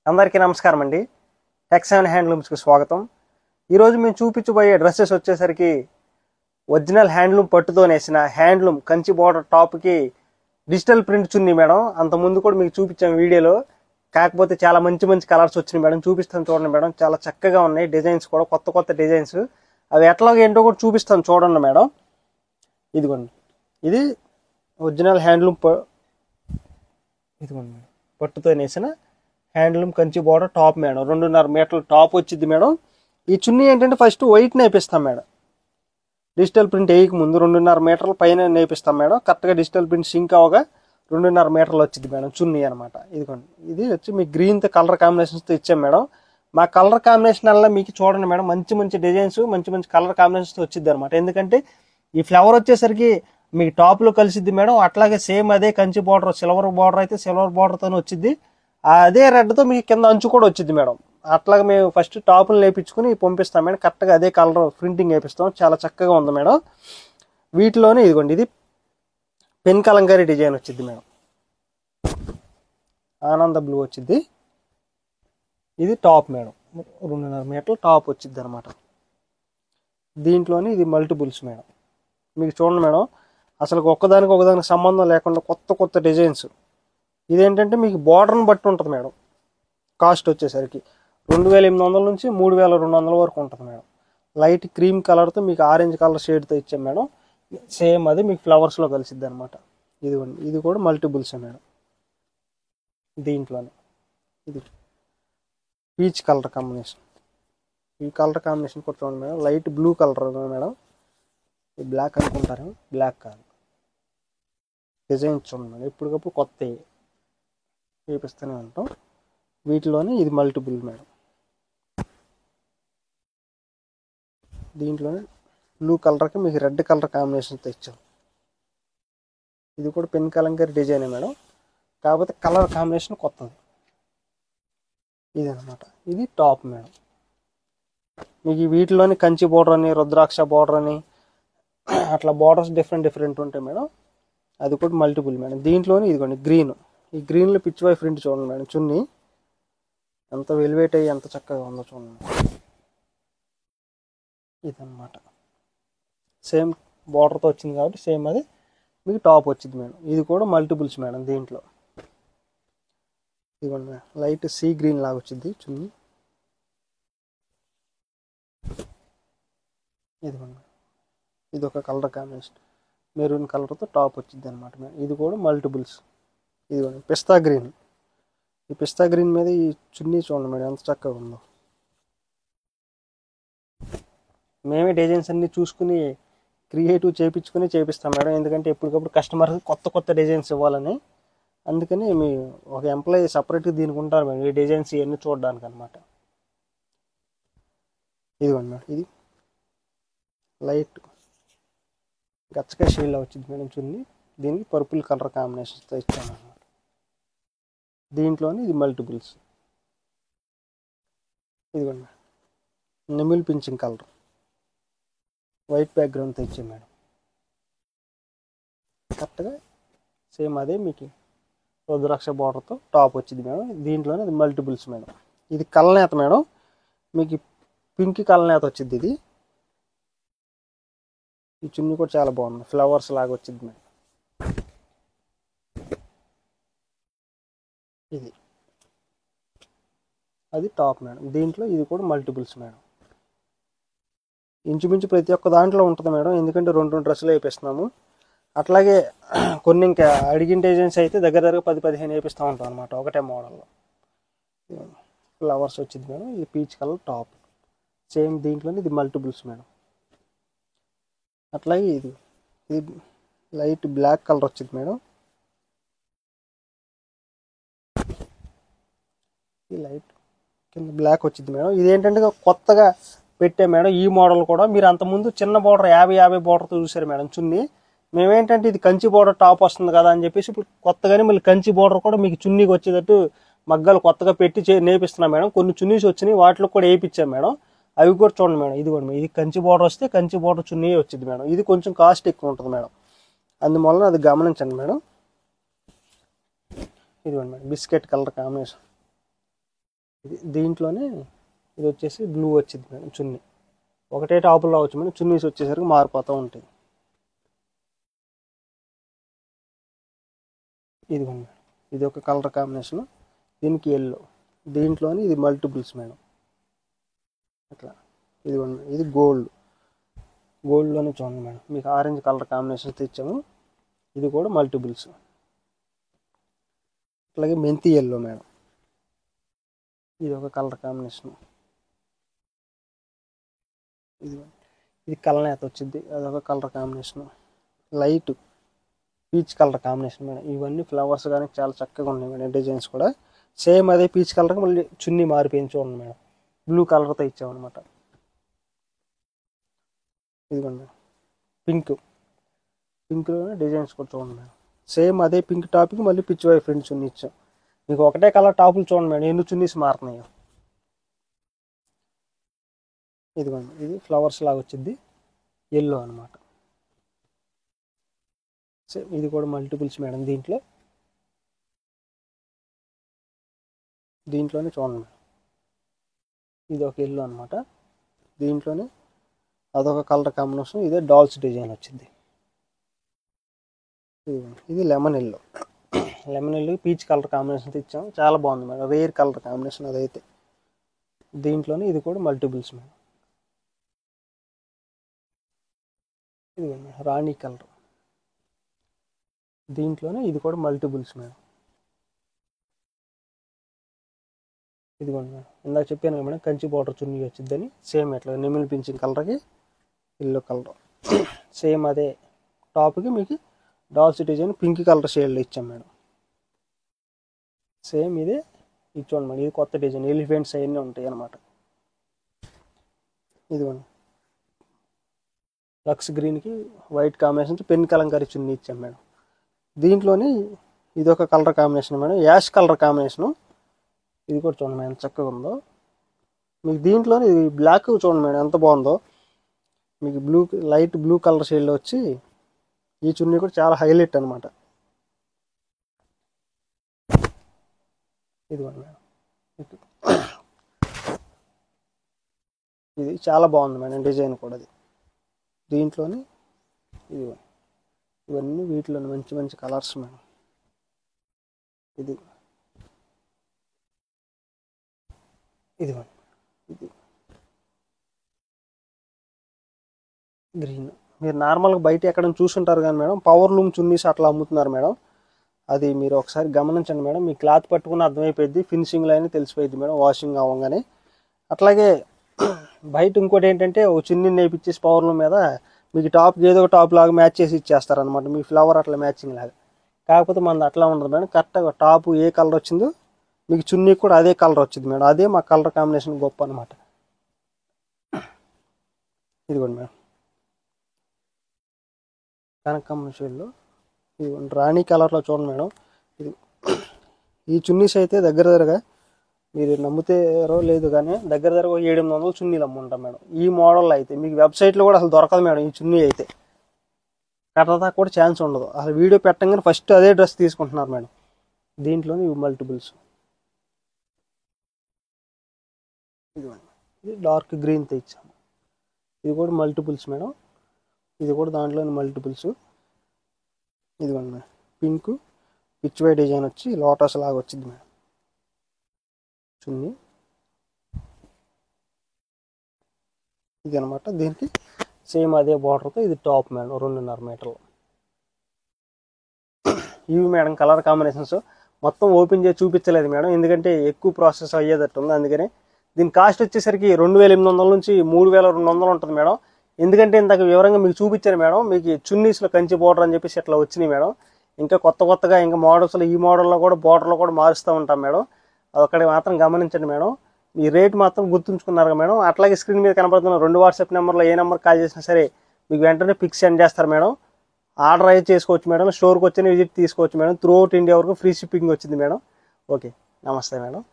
అందరికీ నమస్కారం అండి. టెక్స్7 హ్యాండ్లూమ్స్కి స్వాగతం. ఈరోజు మేము చూపించబోయే డ్రెస్సెస్ వచ్చేసరికి ఒరిజినల్ హ్యాండ్లూమ్ పట్టుతో నేసిన హ్యాండ్లూమ్ కంచి బోర్డర్ టాప్కి డిజిటల్ ప్రింట్ చున్నీ మేడం. అంతకుముందు కూడా మీకు చూపించాం వీడియోలో, కాకపోతే చాలా మంచి మంచి కలర్స్ వచ్చినాయి మేడం. చూపిస్తాను చూడండి మేడం, చాలా చక్కగా ఉన్నాయి డిజైన్స్ కూడా, కొత్త కొత్త డిజైన్స్. అవి ఎట్లాగో ఏంటో కూడా చూపిస్తాను చూడండి మేడం. ఇదిగోండి, ఇది ఒరిజినల్ హ్యాండ్లూమ్ ఇదిగోండి మేడం, పట్టుతో నేసిన handloom Kanchi border top madam. 2.5 మీటర్ల టాప్ వచ్చింది మేడం. ఈ చున్నీ ఏంటంటే ఫస్ట్ వైట్ నేపిస్తాం మేడం, డిజిటల్ ప్రింట్ వేయక ముందు 2.5 మీటర్ల పైన నేపిస్తాం మేడం. కరెక్ట్గా డిజిటల్ ప్రింట్ సింక్ అవగా 2.5 మీటర్లు వచ్చింది మేడం చున్నీ అనమాట. ఇదిగోండి, ఇది వచ్చి మీకు గ్రీన్తో కలర్ కాంబినేషన్స్తో ఇచ్చాం మేడం. మా కలర్ కాంబినేషన్ వల్ల మీకు చూడండి మేడం, మంచి మంచి డిజైన్స్, మంచి మంచి కలర్ కాంబినేషన్స్తో వచ్చింది అనమాట. ఎందుకంటే ఈ ఫ్లవర్ వచ్చేసరికి మీకు టాప్లో కలిసిద్ది మేడం. అట్లాగే సేమ్ అదే కంచి బార్డర్, సిల్వర్ బార్డర్ అయితే సిల్వర్ బార్డర్తో వచ్చింది. అదే రెడ్తో మీకు కింద అంచు కూడా వచ్చింది మేడం. అట్లాగే మేము ఫస్ట్ టాపులు లేపించుకుని పంపిస్తాం మేడం. కరెక్ట్గా అదే కలర్ ప్రింటింగ్ వేపిస్తాం, చాలా చక్కగా ఉంది మేడం. వీటిలోనే ఇదిగోండి, ఇది పెన్ కలంకారీ డిజైన్ వచ్చింది మేడం, ఆనంద బ్లూ వచ్చింది. ఇది టాప్ మేడం, 2.5 మీటర్ల టాప్ వచ్చింది అనమాట. దీంట్లోనే ఇది మల్టిపుల్స్ మేడం. మీకు చూడండి మేడం, అసలు ఒకదానికి సంబంధం లేకుండా కొత్త కొత్త డిజైన్స్. ఇదేంటంటే మీకు బార్డర్ని బట్టి ఉంటుంది మేడం. కాస్ట్ వచ్చేసరికి 2,800 నుంచి 3,200 వరకు ఉంటుంది మేడం. లైట్ క్రీమ్ కలర్తో మీకు ఆరెంజ్ కలర్ షేడ్తో ఇచ్చాం మేడం. సేమ్ అది మీకు ఫ్లవర్స్లో కలిసిద్ది అనమాట. ఇదిగోండి, ఇది కూడా మల్టిపుల్సే మేడం. దీంట్లోనే ఇది పీచ్ కలర్ కాంబినేషన్. ఈ కలర్ కాంబినేషన్ కూడా చూడండి madam, light blue colour madam. ఇది బ్లాక్ అనుకుంటారు, బ్లాక్ కాదు. డిజైన్స్ చూడండి మేడం, ఇప్పటికప్పుడు కొత్తవి చూపిస్తూనే ఉంటాం. వీటిలోనే ఇది మల్టిపుల్ మేడం. దీంట్లోనే బ్లూ కలర్కి మీకు రెడ్ కలర్ కాంబినేషన్తో ఇచ్చాం. ఇది కూడా పెన్ కలంకారీ డిజైనే మేడం, కాకపోతే కలర్ కాంబినేషన్ కొత్తది. ఇదనమాట, ఇది టాప్ మేడం. మీకు వీటిలోని కంచి బోర్డర్ అని, రుద్రాక్ష బోర్డర్ అని, అట్లా బోర్డర్స్ డిఫరెంట్ ఉంటాయి మేడం. అది కూడా మల్టిపుల్ మేడం. దీంట్లోనే ఇదిగోండి గ్రీన్, ఈ గ్రీన్లో పిచ్ వై ప్రింట్ చూడండి మేడం. చున్నీ ఎంత వెల్వేట్ అయ్యి ఎంత చక్కగా ఉందో చూడండి. ఇదన్నమాట, సేమ్ బార్డర్తో వచ్చింది కాబట్టి సేమ్ అది మీకు టాప్ వచ్చింది మేడం. ఇది కూడా మల్టిపుల్స్ మేడం. దీంట్లో ఇదిగోండి మేడం, లైట్ సీ గ్రీన్ లాగా వచ్చింది చున్నీ. ఇదిగోండి, ఇది ఒక కలర్ కాంబినేషన్, మెరూన్ కలర్తో టాప్ వచ్చింది అనమాట మేడం. ఇది కూడా మల్టిపుల్స్. ఇదిగోండి పిస్తా గ్రీన్, ఈ పిస్తా గ్రీన్ మీద ఈ చున్నీ చూడండి మేడం ఎంత చక్కగా ఉందో. మేమే డిజైన్స్ అన్ని చూసుకుని క్రియేటివ్ చేపిస్తాం మేడం. ఎందుకంటే ఎప్పటికప్పుడు కస్టమర్కి కొత్త కొత్త డిజైన్స్ ఇవ్వాలని. అందుకని మీ ఒక ఎంప్లాయీ సపరేట్గా దీనికి ఉంటారు మేడం, ఈ డిజైన్స్ ఇవన్నీ చూడడానికి అనమాట. ఇదిగోండి మేడం, ఇది లైట్ గచ్చకాయ షేడ్లో వచ్చింది మేడం చున్నీ. దీనికి పర్పుల్ కలర్ కాంబినేషన్తో ఇచ్చాను అనమాట. దీంట్లోనే ఇది మల్టిపుల్స్. ఇదిగోండి నెమిల్ పింఛింగ్ కలర్, వైట్ బ్యాక్గ్రౌండ్తో ఇచ్చాం మేడం. కరెక్ట్గా సేమ్ అదే మీకు రుద్రాక్ష బార్డర్తో టాప్ వచ్చింది మేడం. దీంట్లోనే ఇది మల్టిపుల్స్ మేడం. ఇది కలనేత మేడం, మీకు పింక్ కలనేత వచ్చింది. ఇది ఈ చున్నీ కూడా చాలా బాగుంది, ఫ్లవర్స్ లాగా వచ్చింది మేడం. ఇది అది టాప్ మేడం. దీంట్లో ఇది కూడా మల్టిపుల్స్ మేడం. ఇంచుమించు ప్రతి ఒక్క దాంట్లో ఉంటుంది మేడం, ఎందుకంటే 2 డ్రెస్సులు వేపిస్తున్నాము. అట్లాగే కొన్ని ఇంకా అడిగిన డిజైన్స్ అయితే దగ్గర 10-15 వేపిస్తూ ఉంటాం అనమాట ఒకటే మోడల్లో. ఫ్లవర్స్ వచ్చింది మేడం. ఇది పీచ్ కలర్ టాప్, సేమ్ దీంట్లోనే ఇది మల్టిపుల్స్ మేడం. అట్లాగే ఇది లైట్ బ్లాక్ కలర్ వచ్చింది మేడం. ఈ లైట్ కింద బ్లాక్ వచ్చింది మేడం. ఇదేంటంటే కొత్తగా పెట్టే మేడం ఈ మోడల్ కూడా. మీరు అంతకుముందు చిన్న బార్డర్ 50 బార్డర్తో చూసారు మేడం చున్నీ. మేమేంటంటే ఇది కంచి బార్డర్ టాప్ వస్తుంది కదా అని చెప్పేసి ఇప్పుడు కొత్తగానే మళ్ళీ కంచి బార్డర్ కూడా మీకు చున్నీకి వచ్చేటట్టు మగ్గాలు కొత్తగా పెట్టి నేపిస్తున్నాం మేడం. కొన్ని చున్నీస్ వచ్చినాయి, వాటిలో కూడా వేయించాం మేడం. అవి కూడా చూడండి మేడం. ఇది కూడా ఇది కంచి బార్డర్ వస్తే కంచి బార్డర్ చున్నీ వచ్చింది మేడం. ఇది కొంచెం కాస్ట్ ఎక్కువ ఉంటుంది మేడం, అందువల్ల అది గమనించండి మేడం. ఇదిగోండి మేడం, బిస్కెట్ కలర్ కాంబినేషన్. దీంట్లోనే ఇది వచ్చేసి బ్లూ వచ్చింది మేడం చున్నీ. ఒకటే టాపుల్లో రావచ్చు మేడం, చున్నీస్ వచ్చేసరికి మారిపోతూ ఉంటాయి. ఇదిగోండి మేడం, ఇది ఒక కలర్ కాంబినేషన్, దీనికి ఎల్లో, దీంట్లోని ఇది మల్టిపుల్స్ మేడం అట్లా. ఇదిగోండి ఇది గోల్డ్లోనే చూడండి మేడం, మీకు ఆరెంజ్ కలర్ కాంబినేషన్ తెచ్చాము, ఇది కూడా మల్టిపుల్స్. అట్లాగే మెంతి ఎల్లో మేడం, ఇది ఒక కలర్ కాంబినేషన్. ఇది కలనేత వచ్చింది, అదొక colour combination. Light peach colour combination madam. ఇవన్నీ ఫ్లవర్స్ కానీ చాలా చక్కగా ఉన్నాయి మేడం. డిజైన్స్ కూడా సేమ్ అదే పీచ్ కలర్కి మళ్ళీ చున్నీ మారిపోయింది చూడండి మేడం, బ్లూ కలర్తో ఇచ్చామన్నమాట. ఇదిగోండి పింక్లోనే డిజైన్స్ కూడా చూడండి మేడం. సేమ్ అదే పింక్ టాప్కి మళ్ళీ పిచ్ వై ఫ్రంట్ చున్నీ ఇచ్చాం. మీకు ఒకటే కలర్ టాపులు చూడండి మేడం, ఎన్ని చున్నీస్ మారుతున్నాయో. ఇదిగోండి ఇది ఫ్లవర్స్ లాగా వచ్చింది, ఎల్లో అనమాట. సేమ్ ఇది కూడా మల్టిపుల్స్ మేడం. దీంట్లోనే చూడండి మేడం, ఇది ఒక ఎల్లో అనమాట. దీంట్లోనే అదొక కలర్ కాంబినేషన్, ఇదే డాల్స్ డిజైన్ వచ్చింది. ఇది lemon yellow peach colour combination ఇచ్చాము, చాలా బాగుంది మేడం, రేర్ కలర్ కాంబినేషన్ అదైతే. దీంట్లోనే ఇది కూడా మల్టిపుల్స్ మేడం. ఇది రాణి కలర్, దీంట్లోనే ఇది కూడా మల్టిపుల్స్ మేడం. ఇదిగోండి మేడం, ఇందాక చెప్పాను కదా మేడం, కంచి బార్డర్ చున్నీ వచ్చిందని. సేమ్ ఎట్లా నెమిలి పింఛింగ్ కలర్కి ఎల్లో కలర్, సేమ్ అదే టాప్కి మీకు డాల్స్ డిజైన్ పింక్ కలర్ షేడ్లో ఇచ్చాం మేడం. సేమ్ ఇదే ఇచ్చోండి మేడం, ఇది కొత్త డిజైన్, ఎలిఫెంట్స్ అవన్నీ ఉంటాయి అన్నమాట. ఇదిగోండి లక్స్ గ్రీన్కి white combination pen Kalamkari chunni ఇచ్చాం మేడం. దీంట్లోనే ఇది ఒక colour combination madam, ash colour combination. ఇది కూడా చూడండి మేడం ఎంత చక్కగా ఉందో. మీకు దీంట్లోనే ఇది బ్లాక్ చూడండి మేడం ఎంత బాగుందో. మీకు లైట్ బ్లూ కలర్ షేడ్లో వచ్చి ఈ చున్నీ కూడా చాలా హైలైట్ అనమాట. ఇదిగోండి మేడం, ఇది చాలా బాగుంది మేడం డిజైన్ కూడా. దీంట్లోనే ఇవన్నీ వీటిలో మంచి మంచి కలర్స్ మేడం. ఇదిగోండి ఇది గ్రీన్. మీరు నార్మల్గా బయట ఎక్కడ చూసుంటారు కానీ మేడం, పవర్ లూమ్ చున్నీస్ అట్లా అమ్ముతున్నారు మేడం. అది మీరు ఒకసారి గమనించండి మేడం, మీ క్లాత్ పట్టుకుని అర్థమైపోయింది, ఫినిషింగ్లో అయినా తెలిసిపోయింది మేడం వాషింగ్ అవ్వగానే. అట్లాగే బయట ఇంకోటి ఏంటంటే ఒక చున్నీ నేర్పించేసి పవర్ లూమ్ మీద మీకు టాప్కి ఏదో ఒక టాప్ లాగా మ్యాచ్ చేసి ఇచ్చేస్తారనమాట, మీ ఫ్లవర్ అట్లా మ్యాచింగ్ లాగా. కాకపోతే మనది అట్లా ఉండదు మేడం, కరెక్ట్గా టాప్ ఏ కలర్ వచ్చిందో మీకు చున్నీ కూడా అదే కలర్ వచ్చింది మేడం. అదే మా కలర్ కాంబినేషన్ గొప్ప అనమాట. ఇదిగోండి మేడం కనకాంబరం షేడ్లో, ఇదిగోండి రాణి కలర్లో చూడండి మేడం. ఈ చున్నీస్ అయితే దగ్గరగా మీరు నమ్ముతారో లేదు కానీ దగ్గర 700 చున్నీలు అమ్ముంటాం మేడం. ఈ మోడల్లో అయితే మీకు వెబ్సైట్లో కూడా అసలు దొరకదు మేడం. ఈ చున్నీ అయితే కట్టదా కూడా ఛాన్స్ ఉండదు. అసలు వీడియో పెట్టంగానే ఫస్ట్ అదే డ్రెస్ తీసుకుంటున్నారు మేడం. దీంట్లోనే ఇవి మల్టిపుల్స్. ఇదిగోండి ఇది డార్క్ గ్రీన్తో ఇచ్చాము, ఇది కూడా మల్టిపుల్స్ మేడం. ఇది కూడా దాంట్లోని మల్టిపుల్స్. ఇదిగోండి మేడం పింక్ పిచ్ వై డిజైన్ వచ్చి లోటస్ లాగా వచ్చింది మేడం చున్నీ. ఇది అనమాట, దీనికి సేమ్ అదే బార్డర్తో ఇది టాప్ మేడం 2.5 మీటర్లు. ఇవి మేడం కలర్ కాంబినేషన్స్. మొత్తం ఓపెన్ చేసి చూపించలేదు మేడం, ఎందుకంటే ఎక్కువ ప్రాసెస్ అయ్యేటట్టు ఉంది. అందుకనే దీని కాస్ట్ వచ్చేసరికి 2800 నుంచి 3200 ఉంటుంది మేడం. ఎందుకంటే ఇంతకు వివరంగా మీకు చూపించాను మేడం. మీకు చున్నీస్లో కంచి బోర్డర్ అని చెప్పేసి ఇట్లా వచ్చినాయి మేడం. ఇంకా కొత్తగా ఇంకా మోడల్స్లో ఈ మోడల్లో కూడా బోర్డర్లో కూడా మారుస్తూ ఉంటాం మేడం. అదొక్కడికి మాత్రం గమనించండి మేడం. మీ రేట్ మాత్రం గుర్తుంచుకున్నారు మేడం. అట్లాగే స్క్రీన్ మీద కనబడుతున్న 2 వాట్సాప్ నెంబర్లో ఏ నెంబర్ కాల్ చేసినా సరే మీకు వెంటనే పిక్స్ సెండ్ చేస్తారు మేడం. ఆర్డర్ అయితే చేసుకోవచ్చు మేడం, స్టోర్కి వచ్చి విజిట్ తీసుకోవచ్చు మేడం. త్రూ అవుట్ ఇండియా వరకు ఫ్రీ షిప్పింగ్ వచ్చింది మేడం. ఓకే, నమస్తే మేడం.